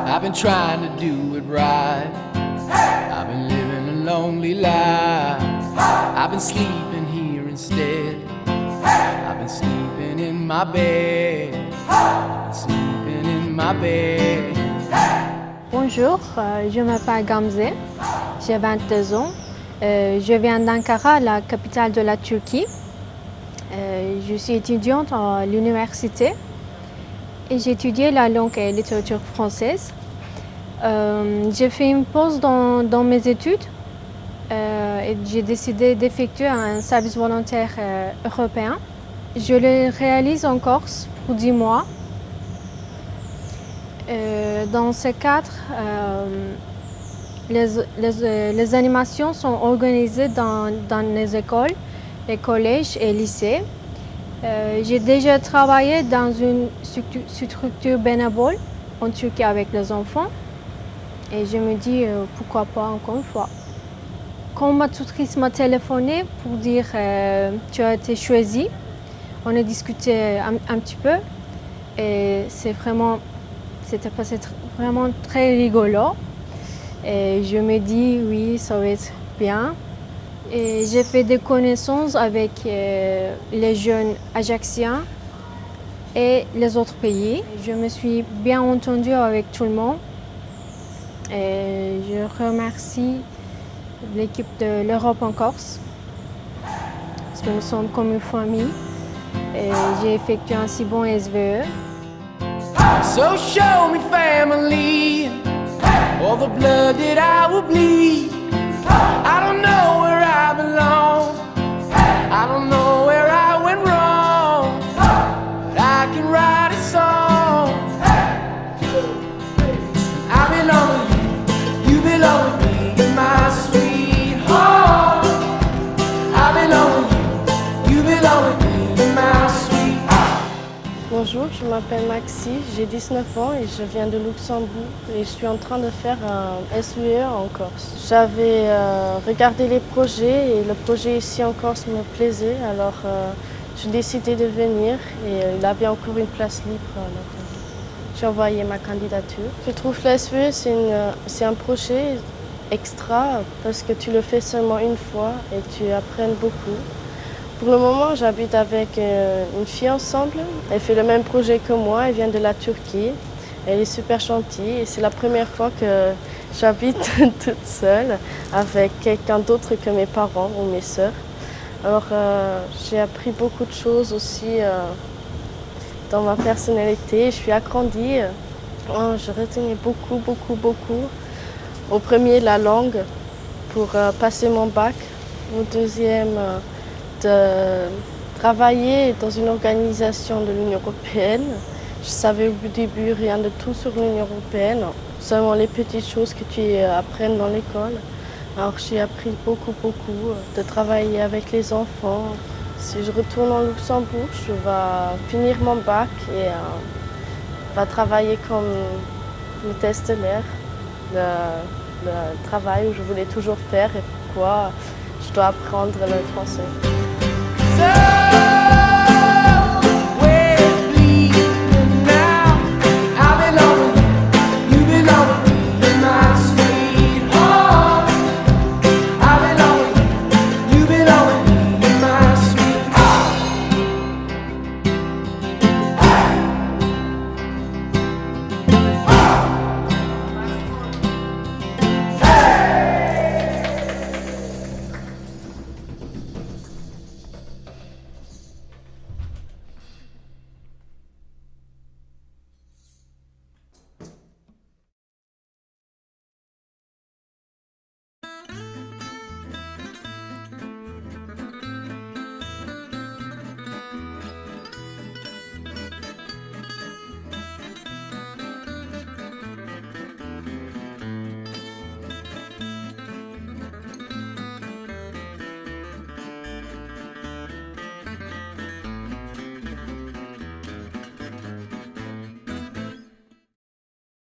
I've been trying to do it right. I've been living a lonely life. I've been sleeping here instead. I've been sleeping in my bed. I've been sleeping in my bed. Bonjour, je m'appelle Gamze, j'ai 22 ans. Je viens d'Ankara, la capitale de la Turquie. Je suis étudiante à l'université et j'ai étudié la langue et littérature française. J'ai fait une pause dans mes études et j'ai décidé d'effectuer un service volontaire européen. Je le réalise en Corse pour 10 mois. Dans ce cadre, les animations sont organisées dans les écoles, les collèges et lycées. J'ai déjà travaillé dans une structure bénévole en Turquie avec les enfants et je me dis pourquoi pas encore une fois. Quand ma tutrice m'a téléphoné pour dire tu as été choisie, on a discuté un petit peu et c'était passé vraiment très rigolo. Et je me dis oui, ça va être bien. Et j'ai fait des connaissances avec les jeunes ajacciens et les autres pays. Je me suis bien entendue avec tout le monde. Et je remercie l'équipe de l'Europe en Corse, parce que nous sommes comme une famille. Et j'ai effectué un si bon SVE. So show me family, all the blood that I will bleed. I don't know where I belong, I don't know where I went wrong, but I can write a song. I belong with you, you belong with me, you're my sweetheart. I belong with you, you belong with me, you're my sweetheart. Bonjour, je m'appelle Maxi, j'ai 19 ans et je viens de Luxembourg et je suis en train de faire un SVE en Corse. J'avais regardé les projets et le projet ici en Corse me plaisait, alors j'ai décidé de venir et il avait encore une place libre, alors j'ai envoyé ma candidature. Je trouve que le SVE c'est un projet extra parce que tu le fais seulement une fois et tu apprends beaucoup. Pour le moment, j'habite avec une fille ensemble. Elle fait le même projet que moi, elle vient de la Turquie. Elle est super gentille et c'est la première fois que j'habite toute seule avec quelqu'un d'autre que mes parents ou mes sœurs. Alors j'ai appris beaucoup de choses aussi dans ma personnalité. Je suis agrandie. Je retenais beaucoup. Au premier, la langue pour passer mon bac. Au deuxième, de travailler dans une organisation de l'Union européenne. Je savais au début rien de tout sur l'Union européenne, seulement les petites choses que tu apprends dans l'école. Alors j'ai appris beaucoup de travailler avec les enfants. Si je retourne au Luxembourg, je vais finir mon bac et va travailler comme le testelaire, le travail où je voulais toujours faire et pourquoi je dois apprendre le français.